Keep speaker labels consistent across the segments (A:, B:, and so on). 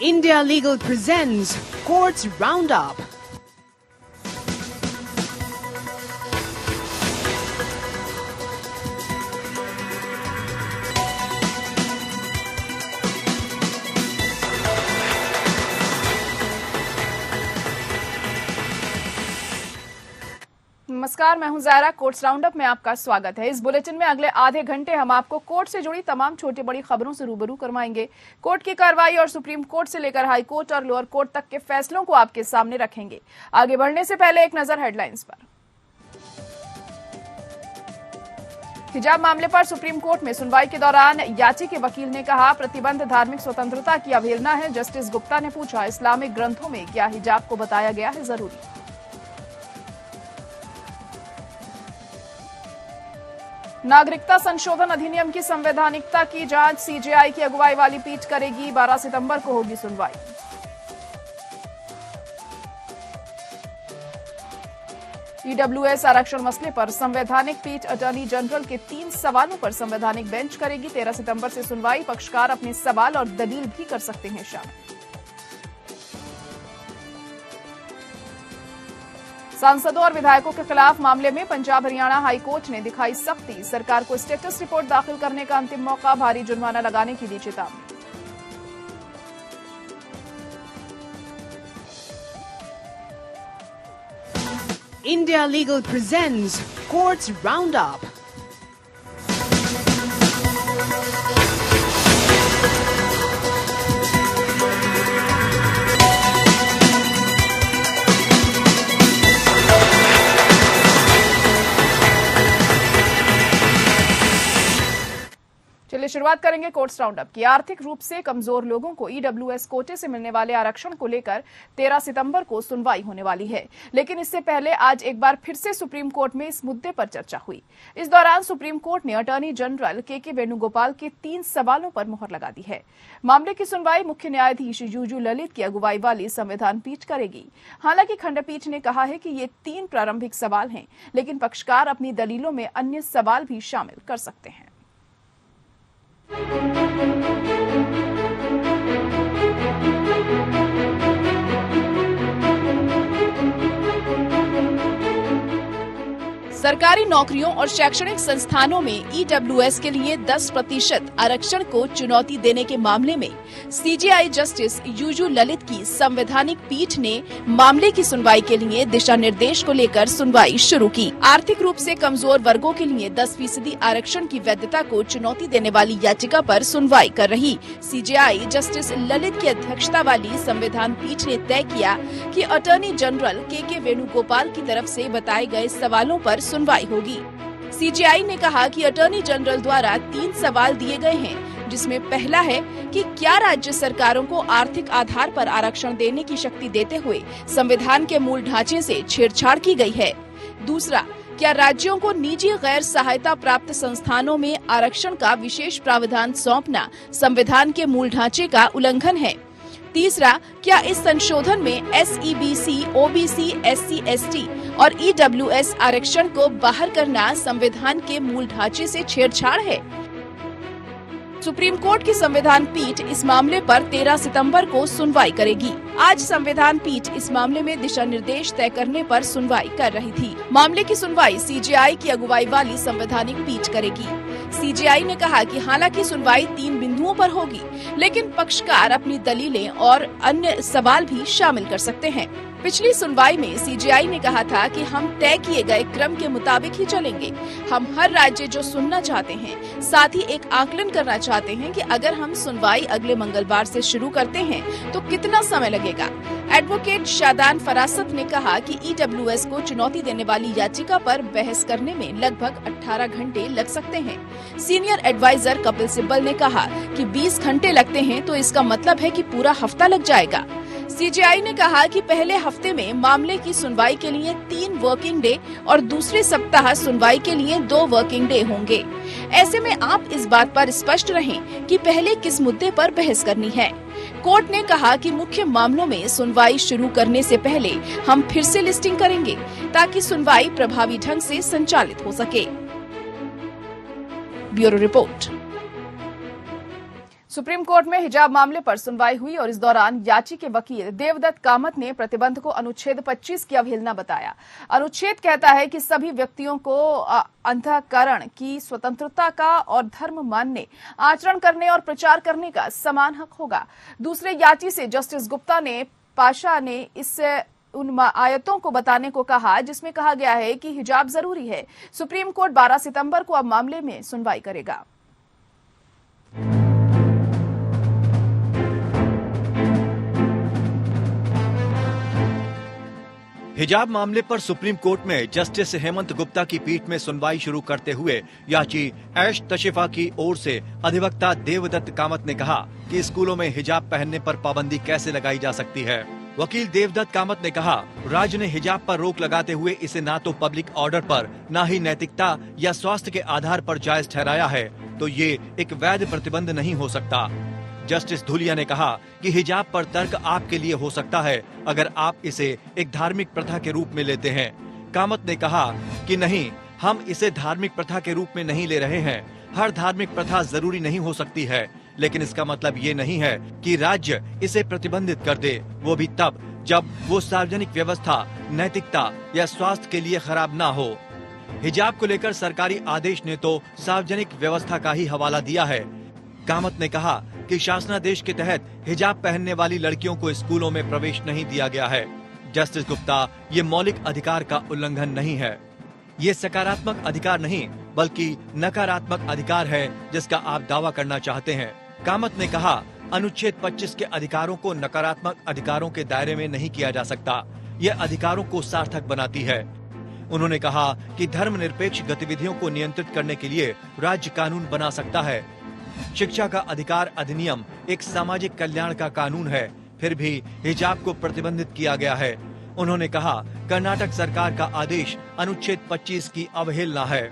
A: India Legal presents Courts Roundup.
B: नमस्कार, मैं हूं ज़ायरा। कोर्ट्स राउंडअप में आपका स्वागत है। इस बुलेटिन में अगले आधे घंटे हम आपको कोर्ट से जुड़ी तमाम छोटी बड़ी खबरों से रूबरू करवाएंगे। कोर्ट की कार्रवाई और सुप्रीम कोर्ट से लेकर हाई कोर्ट और लोअर कोर्ट तक के फैसलों को आपके सामने रखेंगे। आगे बढ़ने से पहले एक नजर हेडलाइंस पर। हिजाब मामले पर सुप्रीम कोर्ट में सुनवाई के दौरान याची के वकील ने कहा, प्रतिबंध धार्मिक स्वतंत्रता की अवहेलना है। जस्टिस गुप्ता ने पूछा, इस्लामिक ग्रंथों में क्या हिजाब को बताया गया है जरूरी? नागरिकता संशोधन अधिनियम की संवैधानिकता की जांच सीजेआई की अगुवाई वाली पीठ करेगी। 12 सितंबर को होगी सुनवाई। ईडब्ल्यूएस आरक्षण मसले पर संवैधानिक पीठ अटॉर्नी जनरल के 3 सवालों पर संवैधानिक बेंच करेगी। 13 सितंबर से सुनवाई। पक्षकार अपने सवाल और दलील भी कर सकते हैं शामिल। सांसदों और विधायकों के खिलाफ मामले में पंजाब हरियाणा हाई कोर्ट ने दिखाई सख्ती। सरकार को स्टेटस रिपोर्ट दाखिल करने का अंतिम मौका। भारी जुर्माना लगाने की दी चेतावनी।
A: India Legal presents Courts Roundup.
B: चलिए शुरुआत करेंगे कोर्ट्स राउंडअप की। आर्थिक रूप से कमजोर लोगों को ईडब्ल्यूएस कोटे से मिलने वाले आरक्षण को लेकर 13 सितंबर को सुनवाई होने वाली है। लेकिन इससे पहले आज एक बार फिर से सुप्रीम कोर्ट में इस मुद्दे पर चर्चा हुई। इस दौरान सुप्रीम कोर्ट ने अटॉर्नी जनरल के वेणुगोपाल के 3 सवालों पर मुहर लगा दी है। मामले की सुनवाई मुख्य न्यायाधीश यूयू ललित की अगुवाई वाली संविधान पीठ करेगी। हालांकि खंडपीठ ने कहा है कि ये 3 प्रारंभिक सवाल हैं, लेकिन पक्षकार अपनी दलीलों में अन्य सवाल भी शामिल कर सकते हैं। सरकारी नौकरियों और शैक्षणिक संस्थानों में ईडब्ल्यूएस के लिए 10% आरक्षण को चुनौती देने के मामले में सीजेआई जस्टिस यूयू ललित की संवैधानिक पीठ ने मामले की सुनवाई के लिए दिशा निर्देश को लेकर सुनवाई शुरू की। आर्थिक रूप से कमजोर वर्गों के लिए 10% आरक्षण की वैधता को चुनौती देने वाली याचिका पर सुनवाई कर रही सीजेआई जस्टिस ललित की अध्यक्षता वाली संविधान पीठ ने तय किया कि अटॉर्नी जनरल के वेणुगोपाल की तरफ से बताए गए सवालों पर सुनवाई होगी। सीजेआई ने कहा कि अटॉर्नी जनरल द्वारा 3 सवाल दिए गए हैं, जिसमें पहला है कि क्या राज्य सरकारों को आर्थिक आधार पर आरक्षण देने की शक्ति देते हुए संविधान के मूल ढांचे से छेड़छाड़ की गई है। दूसरा, क्या राज्यों को निजी गैर सहायता प्राप्त संस्थानों में आरक्षण का विशेष प्रावधान सौंपना संविधान के मूल ढांचे का उल्लंघन है। तीसरा, क्या इस संशोधन में एसईबीसी, ओबीसी, एससी, एसटी और ईडब्ल्यूएस आरक्षण को बाहर करना संविधान के मूल ढांचे से छेड़छाड़ है। सुप्रीम कोर्ट की संविधान पीठ इस मामले पर 13 सितंबर को सुनवाई करेगी। आज संविधान पीठ इस मामले में दिशा निर्देश तय करने पर सुनवाई कर रही थी। मामले की सुनवाई सीजेआई की अगुवाई वाली संवैधानिक पीठ करेगी। सीजेआई ने कहा कि हालांकि सुनवाई 3 बिंदुओं पर होगी, लेकिन पक्षकार अपनी दलीलें और अन्य सवाल भी शामिल कर सकते हैं। पिछली सुनवाई में सीजेआई ने कहा था कि हम तय किए गए क्रम के मुताबिक ही चलेंगे। हम हर राज्य जो सुनना चाहते हैं, साथ ही एक आकलन करना चाहते हैं कि अगर हम सुनवाई अगले मंगलवार से शुरू करते हैं तो कितना समय लगेगा। एडवोकेट शादान फरासत ने कहा कि ईडब्ल्यूएस को चुनौती देने वाली याचिका पर बहस करने में लगभग 18 घंटे लग सकते हैं। सीनियर एडवाइजर कपिल सिब्बल ने कहा कि 20 घंटे लगते हैं तो इसका मतलब है कि पूरा हफ्ता लग जाएगा। सीजेआई ने कहा कि पहले हफ्ते में मामले की सुनवाई के लिए 3 वर्किंग डे और दूसरे सप्ताह सुनवाई के लिए 2 वर्किंग डे होंगे। ऐसे में आप इस बात पर स्पष्ट रहें कि पहले किस मुद्दे पर बहस करनी है। कोर्ट ने कहा कि मुख्य मामलों में सुनवाई शुरू करने से पहले हम फिर से लिस्टिंग करेंगे ताकि सुनवाई प्रभावी ढंग से संचालित हो सके। Bureau report. सुप्रीम कोर्ट में हिजाब मामले पर सुनवाई हुई और इस दौरान याची के वकील देवदत्त कामत ने प्रतिबंध को अनुच्छेद 25 की अवहेलना बताया। अनुच्छेद कहता है कि सभी व्यक्तियों को अंतःकरण की स्वतंत्रता का और धर्म मानने, आचरण करने और प्रचार करने का समान हक होगा। दूसरे याची से जस्टिस गुप्ता ने पाशा ने इससे उन आयतों को बताने को कहा जिसमें कहा गया है कि हिजाब जरूरी है। सुप्रीम कोर्ट 12 सितंबर को अब मामले में सुनवाई करेगा।
C: हिजाब मामले पर सुप्रीम कोर्ट में जस्टिस हेमंत गुप्ता की पीठ में सुनवाई शुरू करते हुए याची ऐश तशिफा की ओर से अधिवक्ता देवदत्त कामत ने कहा कि स्कूलों में हिजाब पहनने पर पाबंदी कैसे लगाई जा सकती है। वकील देवदत्त कामत ने कहा, राज्य ने हिजाब पर रोक लगाते हुए इसे ना तो पब्लिक ऑर्डर पर, ना ही नैतिकता या स्वास्थ्य के आधार पर जायज ठहराया है, तो ये एक वैध प्रतिबंध नहीं हो सकता। जस्टिस धुलिया ने कहा कि हिजाब पर तर्क आपके लिए हो सकता है अगर आप इसे एक धार्मिक प्रथा के रूप में लेते हैं। कामत ने कहा कि नहीं, हम इसे धार्मिक प्रथा के रूप में नहीं ले रहे हैं। हर धार्मिक प्रथा जरूरी नहीं हो सकती है, लेकिन इसका मतलब ये नहीं है कि राज्य इसे प्रतिबंधित कर दे, वो भी तब जब वो सार्वजनिक व्यवस्था, नैतिकता या स्वास्थ्य के लिए खराब ना हो। हिजाब को लेकर सरकारी आदेश ने तो सार्वजनिक व्यवस्था का ही हवाला दिया है। कामत ने कहा कि शासनादेश के तहत हिजाब पहनने वाली लड़कियों को स्कूलों में प्रवेश नहीं दिया गया है। जस्टिस गुप्ता, ये मौलिक अधिकार का उल्लंघन नहीं है। ये सकारात्मक अधिकार नहीं बल्कि नकारात्मक अधिकार है जिसका आप दावा करना चाहते हैं। कामत ने कहा, अनुच्छेद 25 के अधिकारों को नकारात्मक अधिकारों के दायरे में नहीं किया जा सकता। ये अधिकारों को सार्थक बनाती है। उन्होंने कहा कि धर्मनिरपेक्ष गतिविधियों को नियंत्रित करने के लिए राज्य कानून बना सकता है। शिक्षा का अधिकार अधिनियम एक सामाजिक कल्याण का कानून है, फिर भी हिजाब को प्रतिबंधित किया गया है। उन्होंने कहा, कर्नाटक सरकार का आदेश अनुच्छेद 25 की अवहेलना है।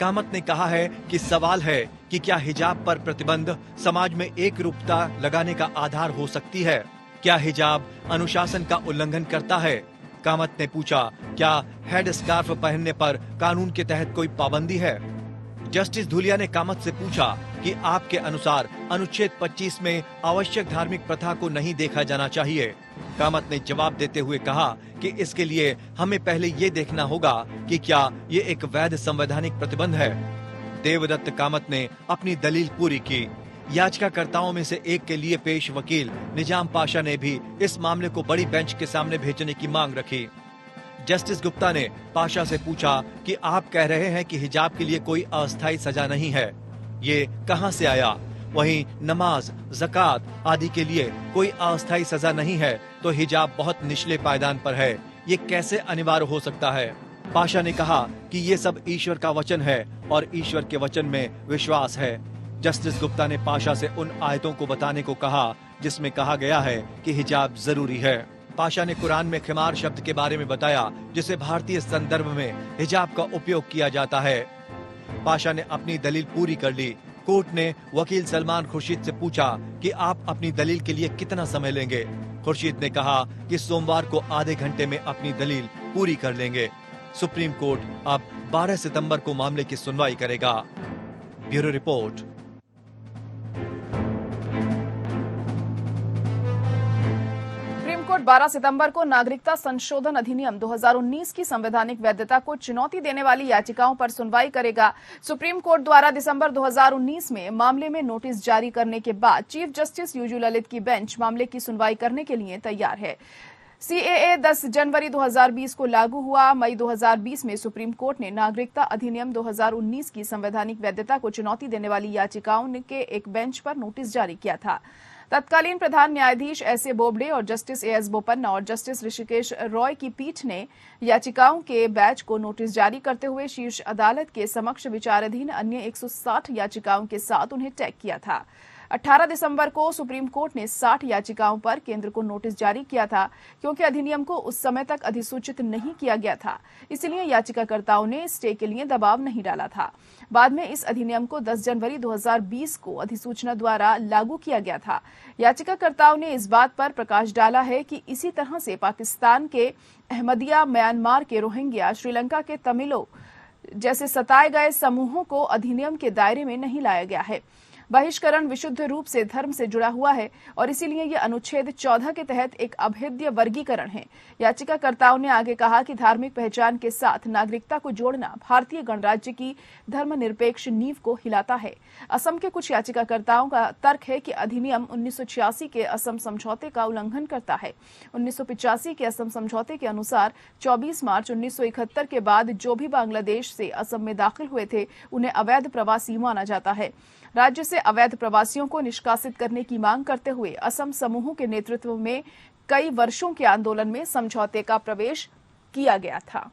C: कामत ने कहा है कि सवाल है कि क्या हिजाब पर प्रतिबंध समाज में एक रूपता लगाने का आधार हो सकती है? क्या हिजाब अनुशासन का उल्लंघन करता है? कामत ने पूछा, क्या हेड स्कार्फ पहनने पर कानून के तहत कोई पाबंदी है? जस्टिस धुलिया ने कामत से पूछा कि आपके अनुसार अनुच्छेद 25 में आवश्यक धार्मिक प्रथा को नहीं देखा जाना चाहिए। कामत ने जवाब देते हुए कहा कि इसके लिए हमें पहले ये देखना होगा कि क्या ये एक वैध संवैधानिक प्रतिबंध है। देवदत्त कामत ने अपनी दलील पूरी की। याचिकाकर्ताओं में से एक के लिए पेश वकील निजाम पाशा ने भी इस मामले को बड़ी बेंच के सामने भेजने की मांग रखी। जस्टिस गुप्ता ने पाशा से पूछा कि आप कह रहे हैं कि हिजाब के लिए कोई अस्थायी सजा नहीं है, ये कहां से आया? वहीं नमाज, ज़कात आदि के लिए कोई अस्थायी सजा नहीं है, तो हिजाब बहुत निचले पायदान पर है, ये कैसे अनिवार्य हो सकता है? पाशा ने कहा कि ये सब ईश्वर का वचन है और ईश्वर के वचन में विश्वास है। जस्टिस गुप्ता ने पाशा से उन आयतों को बताने को कहा जिसमें कहा गया है कि हिजाब जरूरी है। पाशा ने कुरान में खिमार शब्द के बारे में बताया जिसे भारतीय संदर्भ में हिजाब का उपयोग किया जाता है। पाशा ने अपनी दलील पूरी कर ली। कोर्ट ने वकील सलमान खुर्शीद से पूछा कि आप अपनी दलील के लिए कितना समय लेंगे। खुर्शीद ने कहा कि सोमवार को आधे घंटे में अपनी दलील पूरी कर लेंगे। सुप्रीम कोर्ट अब 12 सितंबर को मामले की सुनवाई करेगा। Bureau report.
B: कोर्ट 12 सितंबर को नागरिकता संशोधन अधिनियम 2019 की संवैधानिक वैधता को चुनौती देने वाली याचिकाओं पर सुनवाई करेगा। सुप्रीम कोर्ट द्वारा दिसंबर 2019 में मामले में नोटिस जारी करने के बाद चीफ जस्टिस यूयू ललित की बेंच मामले की सुनवाई करने के लिए तैयार है। सीएए 10 जनवरी 2020 को लागू हुआ। मई 2020 में सुप्रीम कोर्ट ने नागरिकता अधिनियम 2019 की संवैधानिक वैधता को चुनौती देने वाली याचिकाओं के एक बेंच पर नोटिस जारी किया था। तत्कालीन प्रधान न्यायाधीश एस ए बोबडे और जस्टिस एएस बोपन्ना और जस्टिस ऋषिकेश रॉय की पीठ ने याचिकाओं के बैच को नोटिस जारी करते हुए शीर्ष अदालत के समक्ष विचाराधीन अन्य 160 याचिकाओं के साथ उन्हें टैग किया था। 18 दिसंबर को सुप्रीम कोर्ट ने 60 याचिकाओं पर केंद्र को नोटिस जारी किया था। क्योंकि अधिनियम को उस समय तक अधिसूचित नहीं किया गया था, इसलिए याचिकाकर्ताओं ने स्टे के लिए दबाव नहीं डाला था। बाद में इस अधिनियम को 10 जनवरी 2020 को अधिसूचना द्वारा लागू किया गया था। याचिकाकर्ताओं ने इस बात पर प्रकाश डाला है कि इसी तरह से पाकिस्तान के अहमदिया, म्यांमार के रोहिंग्या, श्रीलंका के तमिलों जैसे सताए गए समूहों को अधिनियम के दायरे में नहीं लाया गया है। बहिष्करण विशुद्ध रूप से धर्म से जुड़ा हुआ है और इसीलिए यह अनुच्छेद 14 के तहत एक अभेद्य वर्गीकरण है। याचिकाकर्ताओं ने आगे कहा कि धार्मिक पहचान के साथ नागरिकता को जोड़ना भारतीय गणराज्य की धर्मनिरपेक्ष नींव को हिलाता है। असम के कुछ याचिकाकर्ताओं का तर्क है कि अधिनियम 1986 के असम समझौते का उल्लंघन करता है। 1985 के असम समझौते के अनुसार 24 मार्च 1971 के बाद जो भी बांग्लादेश से असम में दाखिल हुए थे उन्हें अवैध प्रवासी माना जाता है। राज्य से अवैध प्रवासियों को निष्कासित करने की मांग करते हुए असम समूहों के नेतृत्व में कई वर्षों के आंदोलन में समझौते का प्रवेश किया गया था।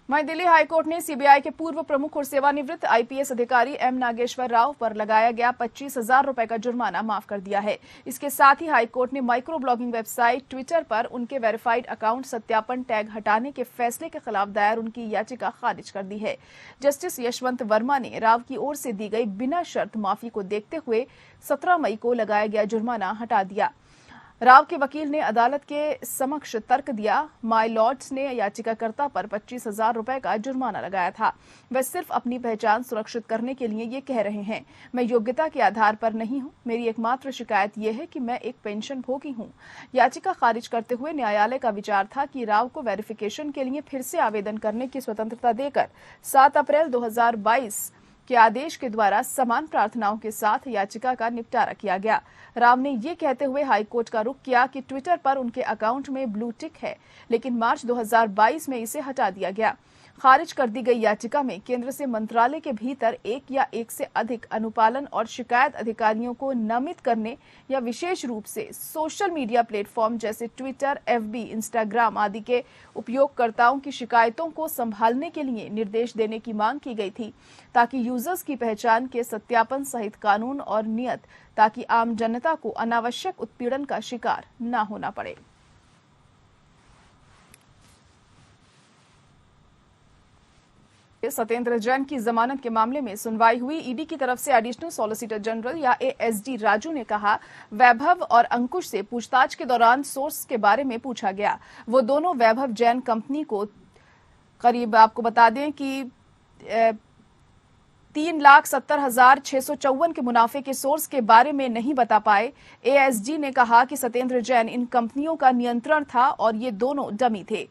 B: वहीं दिल्ली हाईकोर्ट ने सीबीआई के पूर्व प्रमुख और सेवानिवृत्त आईपीएस अधिकारी एम नागेश्वर राव पर लगाया गया 25,000 रुपए का जुर्माना माफ कर दिया है। इसके साथ ही हाईकोर्ट ने माइक्रो ब्लॉगिंग वेबसाइट ट्विटर पर उनके वेरीफाइड अकाउंट सत्यापन टैग हटाने के फैसले के खिलाफ दायर उनकी याचिका खारिज कर दी है। जस्टिस यशवंत वर्मा ने राव की ओर से दी गई बिना शर्त माफी को देखते हुए 17 मई को लगाया गया जुर्माना हटा दिया। राव के वकील ने अदालत के समक्ष तर्क दिया। माय लॉर्ड्स ने याचिकाकर्ता पर 25,000 रुपए का जुर्माना लगाया था। वे सिर्फ अपनी पहचान सुरक्षित करने के लिए ये कह रहे हैं। मैं योग्यता के आधार पर नहीं हूं। मेरी एकमात्र शिकायत यह है कि मैं एक पेंशन भोगी हूं। याचिका खारिज करते हुए न्यायालय का विचार था कि राव को वेरिफिकेशन के लिए फिर से आवेदन करने की स्वतंत्रता देकर 7 अप्रैल 2022 के आदेश के द्वारा समान प्रार्थनाओं के साथ याचिका का निपटारा किया गया। राव ने ये कहते हुए हाईकोर्ट का रुख किया कि ट्विटर पर उनके अकाउंट में ब्लू टिक है, लेकिन मार्च 2022 में इसे हटा दिया गया। खारिज कर दी गई याचिका में केंद्र से मंत्रालय के भीतर एक या एक से अधिक अनुपालन और शिकायत अधिकारियों को नामित करने या विशेष रूप से सोशल मीडिया प्लेटफॉर्म जैसे ट्विटर, एफबी, इंस्टाग्राम आदि के उपयोगकर्ताओं की शिकायतों को संभालने के लिए निर्देश देने की मांग की गई थी, ताकि यूजर्स की पहचान के सत्यापन सहित कानून और नियत, ताकि आम जनता को अनावश्यक उत्पीड़न का शिकार न होना पड़े। सत्येंद्र जैन की जमानत के मामले में सुनवाई हुई। ईडी की तरफ से एडिशनल सॉलिसिटर जनरल या एएसडी राजू ने कहा, वैभव और अंकुश से पूछताछ के दौरान सोर्स के बारे में पूछा गया। वो दोनों वैभव जैन कंपनी को करीब, आपको बता दें कि 3,70,654 के मुनाफे के सोर्स के बारे में नहीं बता पाए। एएसडी ने कहा कि सत्येंद्र जैन इन कंपनियों का नियंत्रण था और ये दोनों डमी थे।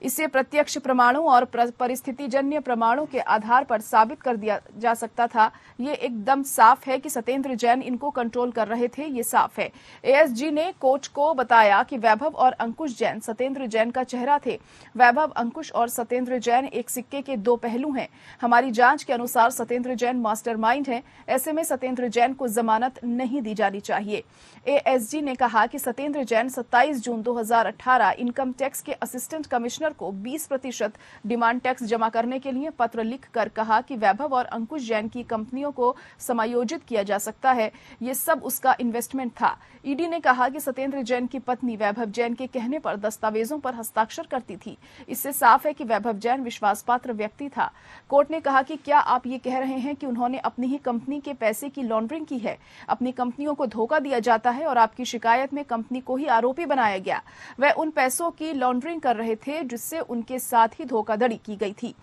B: इसे प्रत्यक्ष प्रमाणों और परिस्थितिजन्य प्रमाणों के आधार पर साबित कर दिया जा सकता था। ये एकदम साफ है कि सत्येंद्र जैन इनको कंट्रोल कर रहे थे, ये साफ है। एएसजी ने कोर्ट को बताया कि वैभव और अंकुश जैन सत्येंद्र जैन का चेहरा थे। वैभव, अंकुश और सत्येंद्र जैन एक सिक्के के दो पहलू हैं। हमारी जांच के अनुसार सत्येंद्र जैन मास्टरमाइंड हैं। ऐसे में सत्येंद्र जैन को जमानत नहीं दी जानी चाहिए। एएसजी ने कहा कि सत्येंद्र जैन 27 जून 2018 इनकम टैक्स के असिस्टेंट कमिश्नर को 20% डिमांड टैक्स जमा करने के लिए पत्र लिखकर कहा कि वैभव और अंकुश जैन की कंपनियों को समायोजित किया जा सकता है। ये सब उसका इन्वेस्टमेंट था। ईडी ने कहा कि सत्येंद्र जैन की पत्नी वैभव जैन के कहने पर दस्तावेजों पर हस्ताक्षर करती थी। इससे साफ है कि वैभव जैन विश्वासपात्र व्यक्ति था। कोर्ट ने कहा कि क्या आप ये कह रहे हैं कि उन्होंने अपनी ही कंपनी के पैसे की लॉन्ड्रिंग की है? अपनी कंपनियों को धोखा दिया जाता है और आपकी शिकायत में कंपनी को ही आरोपी बनाया गया। वह उन पैसों की लॉन्ड्रिंग कर रहे थे जिससे उनके साथ ही धोखाधड़ी की गई थी।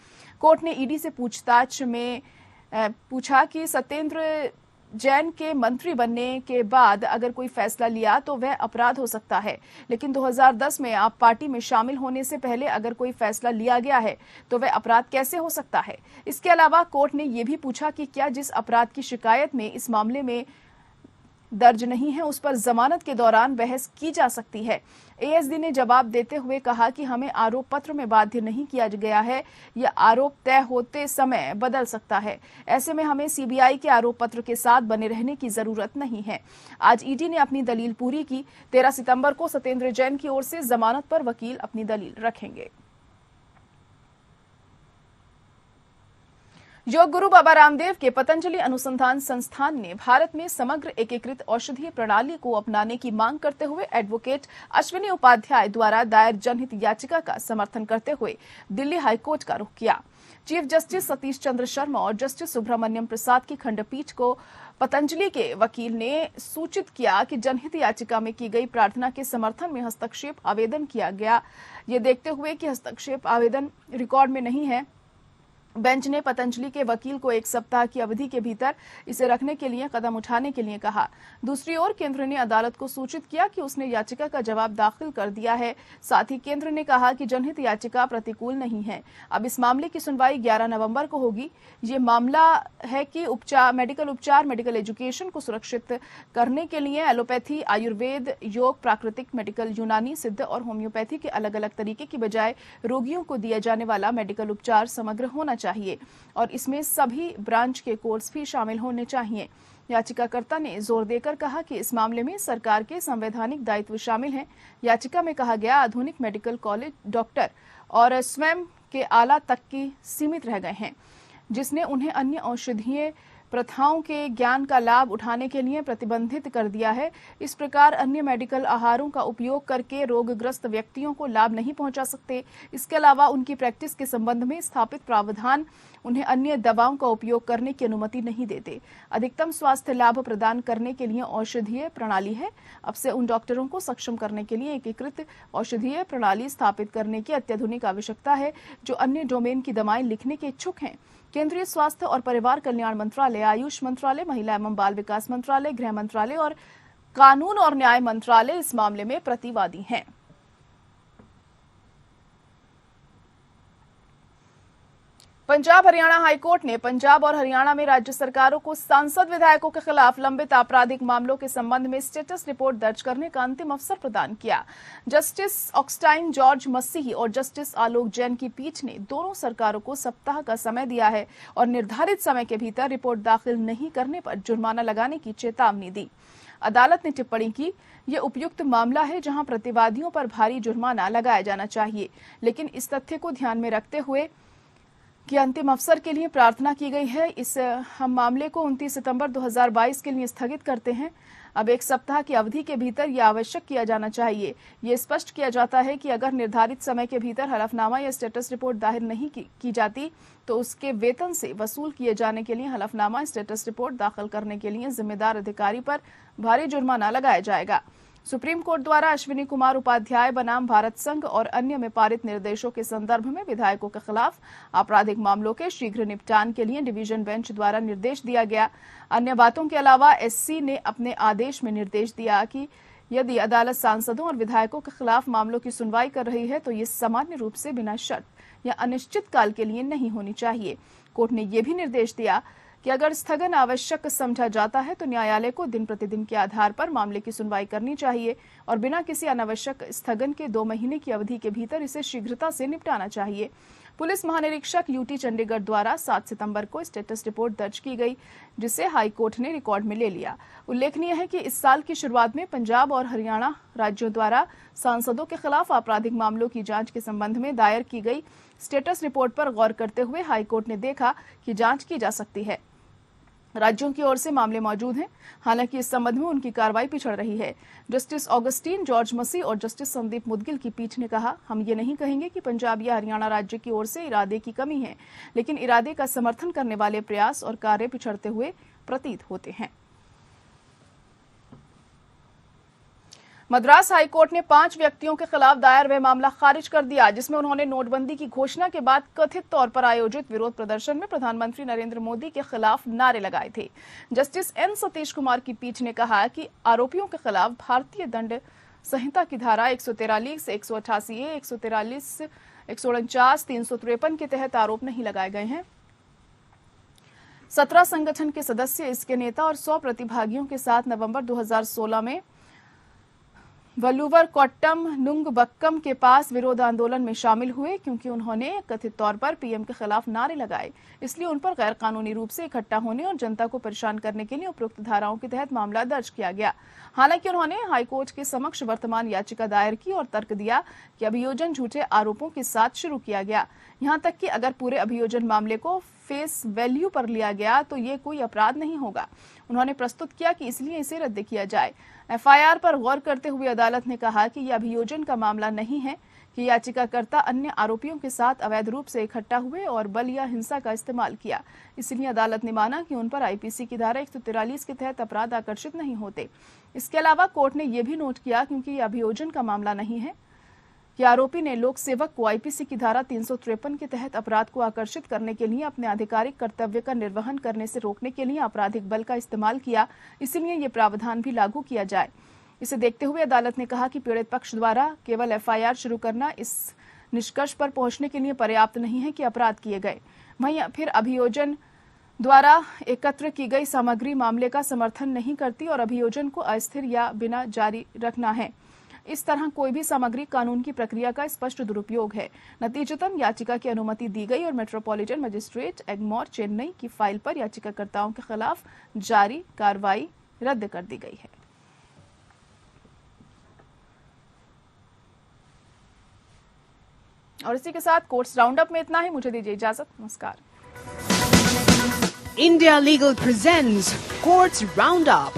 B: कोर्ट ने ईडी से पूछताछ में पूछा कि सत्येंद्र जैन के मंत्री बनने के बाद अगर कोई फैसला लिया तो वह अपराध हो सकता है, लेकिन 2010 में आप पार्टी में शामिल होने से पहले अगर कोई फैसला लिया गया है तो वह अपराध कैसे हो सकता है? इसके अलावा कोर्ट ने यह भी पूछा कि क्या जिस अपराध की शिकायत में इस मामले में दर्ज नहीं है उस पर जमानत के दौरान बहस की जा सकती है। एएसडी ने जवाब देते हुए कहा कि हमें आरोप पत्र में बाध्य नहीं किया गया है। यह आरोप तय होते समय बदल सकता है। ऐसे में हमें सीबीआई के आरोप पत्र के साथ बने रहने की जरूरत नहीं है। आज ईडी ने अपनी दलील पूरी की। 13 सितंबर को सत्येंद्र जैन की ओर से जमानत पर वकील अपनी दलील रखेंगे। योग गुरु बाबा रामदेव के पतंजलि अनुसंधान संस्थान ने भारत में समग्र एकीकृत औषधीय प्रणाली को अपनाने की मांग करते हुए एडवोकेट अश्विनी उपाध्याय द्वारा दायर जनहित याचिका का समर्थन करते हुए दिल्ली हाईकोर्ट का रुख किया। चीफ जस्टिस सतीश चंद्र शर्मा और जस्टिस सुब्रमण्यम प्रसाद की खंडपीठ को पतंजलि के वकील ने सूचित किया कि जनहित याचिका में की गई प्रार्थना के समर्थन में हस्तक्षेप आवेदन किया गया। ये देखते हुए कि हस्तक्षेप आवेदन रिकॉर्ड में नहीं है, बेंच ने पतंजलि के वकील को 1 सप्ताह की अवधि के भीतर इसे रखने के लिए कदम उठाने के लिए कहा। दूसरी ओर केंद्र ने अदालत को सूचित किया कि उसने याचिका का जवाब दाखिल कर दिया है। साथ ही केंद्र ने कहा कि जनहित याचिका प्रतिकूल नहीं है। अब इस मामले की सुनवाई 11 नवंबर को होगी। ये मामला है कि मेडिकल एजुकेशन को सुरक्षित करने के लिए एलोपैथी, आयुर्वेद, योग, प्राकृतिक मेडिकल, यूनानी, सिद्ध और होम्योपैथी के अलग अलग तरीके की बजाय रोगियों को दिया जाने वाला मेडिकल उपचार समग्र होना चाहिए और इसमें सभी ब्रांच के कोर्स भी शामिल होने चाहिए। याचिकाकर्ता ने जोर देकर कहा कि इस मामले में सरकार के संवैधानिक दायित्व शामिल हैं। याचिका में कहा गया आधुनिक मेडिकल कॉलेज डॉक्टर और स्वयं के आला तक की सीमित रह गए हैं, जिसने उन्हें अन्य औषधीय प्रथाओं के ज्ञान का लाभ उठाने के लिए प्रतिबंधित कर दिया है। इस प्रकार अन्य मेडिकल आहारों का उपयोग करके रोगग्रस्त व्यक्तियों को लाभ नहीं पहुंचा सकते। इसके अलावा उनकी प्रैक्टिस के संबंध में स्थापित प्रावधान उन्हें अन्य दवाओं का उपयोग करने की अनुमति नहीं देते। अधिकतम स्वास्थ्य लाभ प्रदान करने के लिए औषधीय प्रणाली है। अब से उन डॉक्टरों को सक्षम करने के लिए एकीकृत औषधीय प्रणाली स्थापित करने की अत्याधुनिक आवश्यकता है, जो अन्य डोमेन की दवाएं लिखने के इच्छुक हैं। केंद्रीय स्वास्थ्य और परिवार कल्याण मंत्रालय, आयुष मंत्रालय, महिला एवं बाल विकास मंत्रालय, गृह मंत्रालय और कानून और न्याय मंत्रालय इस मामले में प्रतिवादी हैं। पंजाब हरियाणा हाईकोर्ट ने पंजाब और हरियाणा में राज्य सरकारों को सांसद विधायकों के खिलाफ लंबित आपराधिक मामलों के संबंध में स्टेटस रिपोर्ट दर्ज करने का अंतिम अवसर प्रदान किया। जस्टिस ऑगस्टाइन जॉर्ज मसीह और जस्टिस आलोक जैन की पीठ ने दोनों सरकारों को सप्ताह का समय दिया है और निर्धारित समय के भीतर रिपोर्ट दाखिल नहीं करने पर जुर्माना लगाने की चेतावनी दी। अदालत ने टिप्पणी की, यह उपयुक्त मामला है जहां प्रतिवादियों पर भारी जुर्माना लगाया जाना चाहिए, लेकिन इस तथ्य को ध्यान में रखते हुए कि अंतिम अवसर के लिए प्रार्थना की गई है, हम मामले को 29 सितंबर 2022 के लिए स्थगित करते हैं। अब 1 सप्ताह की अवधि के भीतर यह आवश्यक किया जाना चाहिए। ये स्पष्ट किया जाता है कि अगर निर्धारित समय के भीतर हलफनामा या स्टेटस रिपोर्ट दाखिल नहीं की जाती तो उसके वेतन से वसूल किए जाने के लिए हलफनामा स्टेटस रिपोर्ट दाखिल करने के लिए जिम्मेदार अधिकारी पर भारी जुर्माना लगाया जाएगा। सुप्रीम कोर्ट द्वारा अश्विनी कुमार उपाध्याय बनाम भारत संघ और अन्य में पारित निर्देशों के संदर्भ में विधायकों के खिलाफ आपराधिक मामलों के शीघ्र निपटान के लिए डिवीजन बेंच द्वारा निर्देश दिया गया। अन्य बातों के अलावा एससी ने अपने आदेश में निर्देश दिया कि यदि अदालत सांसदों और विधायकों के खिलाफ मामलों की सुनवाई कर रही है तो ये सामान्य रूप से बिना शर्त या अनिश्चित काल के लिए नहीं होनी चाहिए। कोर्ट ने यह भी निर्देश दिया कि अगर स्थगन आवश्यक समझा जाता है तो न्यायालय को दिन प्रतिदिन के आधार पर मामले की सुनवाई करनी चाहिए और बिना किसी अनावश्यक स्थगन के 2 महीने की अवधि के भीतर इसे शीघ्रता से निपटाना चाहिए। पुलिस महानिरीक्षक यूटी चंडीगढ़ द्वारा 7 सितंबर को स्टेटस रिपोर्ट दर्ज की गई, जिसे हाई कोर्ट ने रिकॉर्ड में ले लिया। उल्लेखनीय है कि इस साल की शुरुआत में पंजाब और हरियाणा राज्यों द्वारा सांसदों के खिलाफ आपराधिक मामलों की जांच के संबंध में दायर की गई स्टेटस रिपोर्ट पर गौर करते हुए हाईकोर्ट ने देखा कि जांच की जा सकती है। राज्यों की ओर से मामले मौजूद हैं, हालांकि इस संबंध में उनकी कार्रवाई पिछड़ रही है। जस्टिस ऑगस्टीन जॉर्ज मसीह और जस्टिस संदीप मुदगिल की पीठ ने कहा, हम ये नहीं कहेंगे कि पंजाब या हरियाणा राज्य की ओर से इरादे की कमी है, लेकिन इरादे का समर्थन करने वाले प्रयास और कार्य पिछड़ते हुए प्रतीत होते हैं। मद्रास हाईकोर्ट ने 5 व्यक्तियों के खिलाफ दायर वह मामला खारिज कर दिया जिसमें उन्होंने नोटबंदी की घोषणा के बाद कथित तौर पर आयोजित विरोध प्रदर्शन में प्रधानमंत्री नरेंद्र मोदी के खिलाफ नारे लगाए थे। जस्टिस एन सतीश कुमार की पीठ ने कहा कि आरोपियों के खिलाफ भारतीय दंड संहिता की धारा 143, 188A, 143, 149, 353 के तहत आरोप नहीं लगाए गए हैं। 17 संगठन के सदस्य, इसके नेता और 100 प्रतिभागियों के साथ नवंबर 2016 में वल्लूवर कोट्टम नुंगबक्कम के पास विरोध आंदोलन में शामिल हुए क्योंकि उन्होंने कथित तौर पर पीएम के खिलाफ नारे लगाए। इसलिए उन पर गैर कानूनी रूप से इकट्ठा होने और जनता को परेशान करने के लिए उपरोक्त धाराओं के तहत मामला दर्ज किया गया। हालांकि उन्होंने हाईकोर्ट के समक्ष वर्तमान याचिका दायर की और तर्क दिया कि अभियोजन झूठे आरोपों के साथ शुरू किया गया, यहां तक कि अगर पूरे अभियोजन मामले को फेस वैल्यू पर लिया गया तो ये कोई अपराध नहीं होगा। उन्होंने प्रस्तुत किया कि इसलिए इसे रद्द किया जाए। एफआईआर पर गौर करते हुए अदालत ने कहा कि यह अभियोजन का मामला नहीं है कि याचिकाकर्ता अन्य आरोपियों के साथ अवैध रूप से इकट्ठा हुए और बल या हिंसा का इस्तेमाल किया। इसलिए अदालत ने माना कि उन पर आईपीसी की धारा 143 के तहत अपराध आकर्षित नहीं होते। इसके अलावा कोर्ट ने यह भी नोट किया, क्योंकि यह अभियोजन का मामला नहीं है कि आरोपी ने लोक सेवक को आईपीसी की धारा 353 के तहत अपराध को आकर्षित करने के लिए अपने आधिकारिक कर्तव्य का निर्वहन करने से रोकने के लिए आपराधिक बल का इस्तेमाल किया, इसलिए ये प्रावधान भी लागू किया जाए। इसे देखते हुए अदालत ने कहा कि पीड़ित पक्ष द्वारा केवल एफआईआर शुरू करना इस निष्कर्ष पर पहुंचने के लिए पर्याप्त नहीं है कि अपराध किए गए। वहीं फिर अभियोजन द्वारा एकत्र की गई सामग्री मामले का समर्थन नहीं करती और अभियोजन को अस्थिर या बिना जारी रखना है। इस तरह कोई भी सामग्री कानून की प्रक्रिया का स्पष्ट दुरुपयोग है। नतीजतन याचिका की अनुमति दी गई और मेट्रोपॉलिटन मजिस्ट्रेट एग्मोर चेन्नई की फाइल पर याचिकाकर्ताओं के खिलाफ जारी कार्रवाई रद्द कर दी गई है। और इसी के साथ कोर्ट्स राउंड अप में इतना ही। मुझे दीजिए इजाजत। नमस्कार।
A: India Legal presents Courts Roundup.